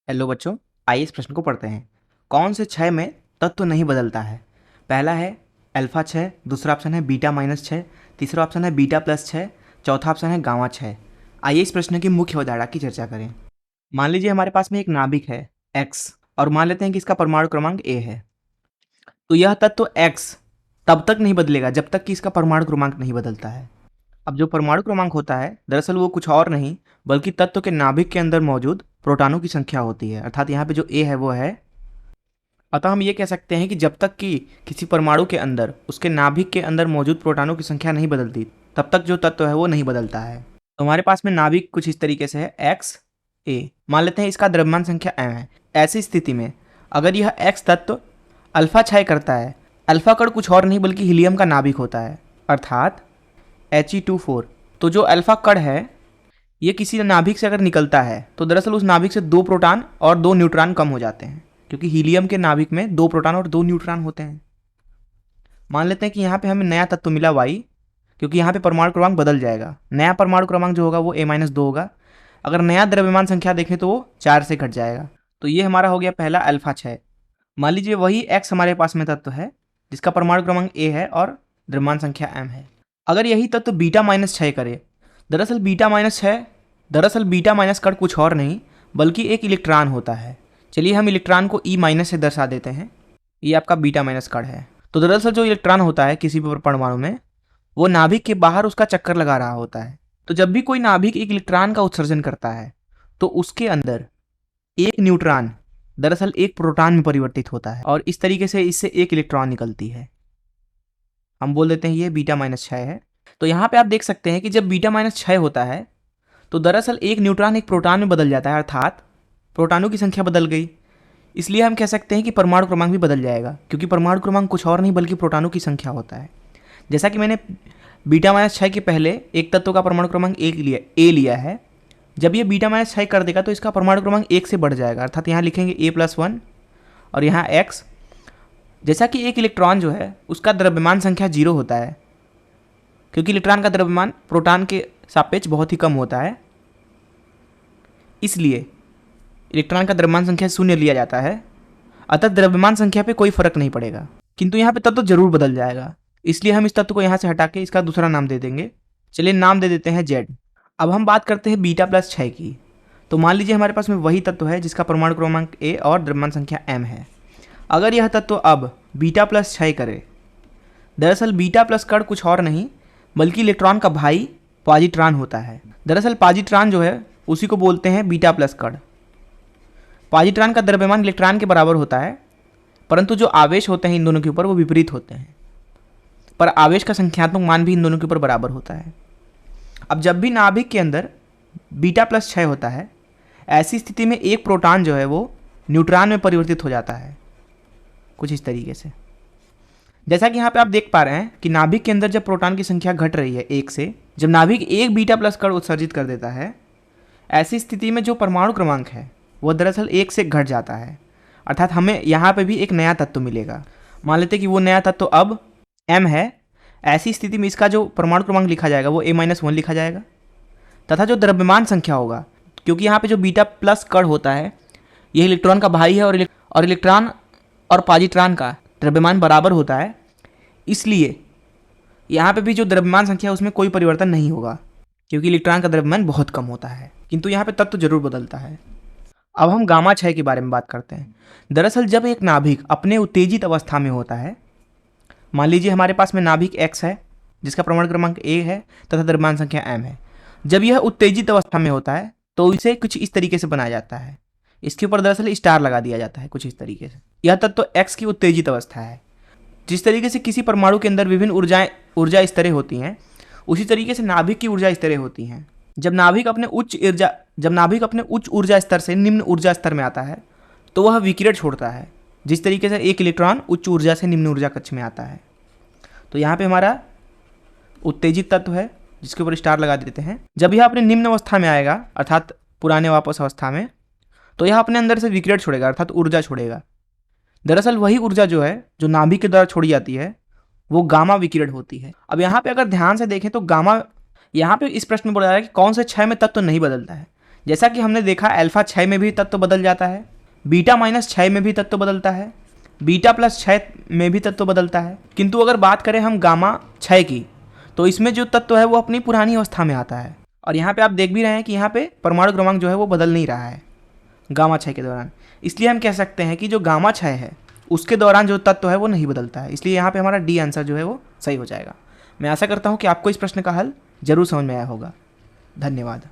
Hello बच्चों, आइए इस प्रश्न को पढ़ते हैं। कौन से छह में तत्व नहीं बदलता है? पहला है अल्फा 6, दूसरा ऑप्शन है बीटा -6, तीसरा ऑप्शन है बीटा +6, चौथा ऑप्शन है गामा 6। आइए इस प्रश्न की मुख्य अवधारणा की चर्चा करें। मान लीजिए हमारे पास में एक नाभिक है x और मान लेते हैं कि इसका परमाणु क्रमांक a है। तो यह तत्व x तब तक नहीं बदलेगा जब तक कि इसका परमाणु क्रमांक नहीं बदलता है। अब जो परमाणु क्रमांक होता है दरअसल वो कुछ और नहीं बल्कि तत्व के नाभिक के अंदर मौजूद प्रोटॉनों की संख्या होती है, अर्थात यहाँ पे जो ए है वो है। अतः हम ये कह सकते हैं कि जब तक कि किसी परमाणु के अंदर उसके नाभिक के अंदर मौजूद प्रोटॉनों की संख्या नहीं बदलती तब तक जो तत्व है वो नहीं बदलता है। तो हमारे पास में नाभिक कुछ इस तरीके से है एक्स ए, मान लेते हैं इसका द्रव्यमान संख्या m है। ऐसी स्थिति में अगर यह x तत्व अल्फा क्षय करता है, अल्फा कण कुछ और नहीं बल्कि हीलियम का नाभिक होता है, अर्थात He2 4। तो जो अल्फा कण है ये किसी नाभिक से अगर निकलता है तो दरअसल उस नाभिक से 2 प्रोटॉन और 2 न्यूट्रॉन कम हो जाते हैं, क्योंकि हीलियम के नाभिक में 2 प्रोटॉन और 2 न्यूट्रॉन होते हैं। मान लेते हैं कि यहाँ पे हमें नया तत्व मिला y, क्योंकि यहाँ पे परमाणु क्रमांक बदल जाएगा। नया परमाणु क्रमांक जो होगा वो a-2 होगा। अगर नया द्रव्यमान संख्या देखें तो वो 4 से घट जाएगा। तो ये हमारा हो गया पहला अल्फा 6। मान लीजिए वही x हमारे पास में तत्व है जिसका परमाणु क्रमांक a है और द्रव्यमान संख्या m है। अगर यही तत्व बीटा -6 करे, दरअसल बीटा माइनस कण कुछ और नहीं बल्कि एक इलेक्ट्रॉन होता है। चलिए हम इलेक्ट्रॉन को E- से दर्शा देते हैं। ये आपका बीटा माइनस कण है। तो दरअसल जो इलेक्ट्रॉन होता है किसी भी परमाणु में वो नाभिक के बाहर उसका चक्कर लगा रहा होता है। तो जब भी कोई नाभिक एक इलेक्ट्रॉन का उत्सर्जन करता है तो उसके अंदर एक न्यूट्रॉन दरअसल एक प्रोटॉन में परिवर्तित होता है और इस तरीके से इससे एक इलेक्ट्रॉन निकलती है। हम बोल देते हैं ये बीटा -6 है। तो यहाँ पे आप देख सकते हैं कि जब बीटा -6 होता है तो दरअसल एक न्यूट्रॉन एक प्रोटॉन में बदल जाता है, अर्थात प्रोटॉनों की संख्या बदल गई। इसलिए हम कह सकते हैं कि परमाणु क्रमांक भी बदल जाएगा, क्योंकि परमाणु क्रमांक कुछ और नहीं बल्कि प्रोटॉनों की संख्या होता है। जैसा कि मैंने बीटा -6 के पहले एक तत्व का परमाणु क्रमांक ए लिया है, जब ये बीटा -6 कर देगा तो इसका परमाणु क्रमांक 1 से बढ़ जाएगा, अर्थात यहाँ लिखेंगे a+1 और यहाँ x। जैसा कि एक इलेक्ट्रॉन जो है उसका द्रव्यमान संख्या 0 होता है, क्योंकि इलेक्ट्रॉन का द्रव्यमान प्रोटॉन के सापेक्ष बहुत ही कम होता है, इसलिए इलेक्ट्रॉन का द्रव्यमान संख्या 0 लिया जाता है। अतः द्रव्यमान संख्या पे कोई फर्क नहीं पड़ेगा, किंतु यहाँ पे तत्व जरूर बदल जाएगा। इसलिए हम इस तत्व को यहाँ से हटा के इसका दूसरा नाम दे देंगे। चलिए नाम दे देते हैं Z। अब हम बात करते हैं बीटा +6 की। तो मान लीजिए हमारे पास में वही तत्व है जिसका परमाणु क्रमांक A और द्रव्यमान संख्या m है। अगर यह तत्व अब बीटा +6 करे, दरअसल बीटा प्लस कण कुछ और नहीं बल्कि इलेक्ट्रॉन का भाई पॉजिट्रॉन होता है। दरअसल पॉजिट्रॉन जो है उसी को बोलते हैं बीटा प्लस कण। पॉजिट्रॉन का द्रव्यमान इलेक्ट्रॉन के बराबर होता है, परंतु जो आवेश होते हैं इन दोनों के ऊपर वो विपरीत होते हैं, पर आवेश का संख्यात्मक मान भी इन दोनों के ऊपर बराबर होता है। अब जब भी नाभिक के अंदर बीटा +6 होता है, ऐसी स्थिति में एक प्रोटॉन जो है वो न्यूट्रॉन में परिवर्तित हो जाता है, कुछ इस तरीके से। जैसा कि यहाँ पे आप देख पा रहे हैं कि नाभिक के अंदर जब प्रोटॉन की संख्या घट रही है 1 से, जब नाभिक एक बीटा प्लस कण उत्सर्जित कर देता है, ऐसी स्थिति में जो परमाणु क्रमांक है वो दरअसल 1 से घट जाता है, अर्थात हमें यहाँ पे भी एक नया तत्व मिलेगा। मान लेते हैं कि वो नया तत्व अब m है। ऐसी स्थिति में इसका जो परमाणु क्रमांक लिखा जाएगा वो a-1 लिखा जाएगा, तथा जो द्रव्यमान संख्या होगा, क्योंकि यहाँ पे जो बीटा प्लस कण होता है यह इलेक्ट्रॉन का भाई है और इलेक्ट्रॉन और पॉजिट्रॉन का द्रव्यमान बराबर होता है, इसलिए यहाँ पे भी जो द्रव्यमान संख्या है उसमें कोई परिवर्तन नहीं होगा, क्योंकि इलेक्ट्रॉन का द्रव्यमान बहुत कम होता है, किंतु यहाँ पे तत्व जरूर बदलता है। अब हम गामा 6 के बारे में बात करते हैं। दरअसल जब एक नाभिक अपने उत्तेजित अवस्था में होता है, मान लीजिए हमारे पास में नाभिक x है जिसका परमाणु क्रमांक a है तथा द्रव्यमान संख्या m है। जब यह उत्तेजित अवस्था में होता है तो इसे कुछ इस तरीके से बनाया जाता है, इसके ऊपर दरअसल स्टार लगा दिया जाता है कुछ इस तरीके से। यह तत्व x की उत्तेजित अवस्था है। जिस तरीके से किसी परमाणु के अंदर विभिन्न ऊर्जा स्तरें होती हैं, उसी तरीके से नाभिक की ऊर्जा स्तरें होती हैं। जब नाभिक अपने उच्च ऊर्जा स्तर से निम्न ऊर्जा स्तर में आता है तो वह विकिरण छोड़ता है, जिस तरीके से एक इलेक्ट्रॉन उच्च ऊर्जा से निम्न ऊर्जा कक्ष में आता है। तो यहाँ पे हमारा उत्तेजित तत्व है जिसके ऊपर स्टार लगा देते हैं। जब यह अपने निम्न अवस्था में आएगा, अर्थात पुराने वापस अवस्था में, तो यह अपने अंदर से विकिरण छोड़ेगा, अर्थात ऊर्जा छोड़ेगा। दरअसल वही ऊर्जा जो है जो नाभिक के द्वारा छोड़ी जाती है वो गामा विकिरण होती है। अब यहाँ पे अगर ध्यान से देखें तो गामा, यहाँ पे इस प्रश्न में बोला जा रहा है कि कौन से 6 में तत्व नहीं बदलता है। जैसा कि हमने देखा अल्फा 6 में भी तत्व बदल जाता है, बीटा माइनस 6 में भी तत्व बदलता है, बीटा प्लस 6 में भी तत्व बदलता है। किंतु अगर बात करें हम गामा 6 की, तो इसमें जो तत्व है वो अपनी पुरानी अवस्था में आता है। और यहाँ पे आप देख भी रहे हैं कि यहाँ पे परमाणु क्रमांक जो है वो बदल नहीं रहा है गामा 6 के दौरान। इसलिए हम कह सकते हैं कि जो गामा 6 है उसके दौरान जो तत्व है वो नहीं बदलता है। इसलिए यहाँ पे हमारा डी आंसर जो है वो सही हो जाएगा। मैं आशा करता हूँ कि आपको इस प्रश्न का हल जरूर समझ में आया होगा। धन्यवाद।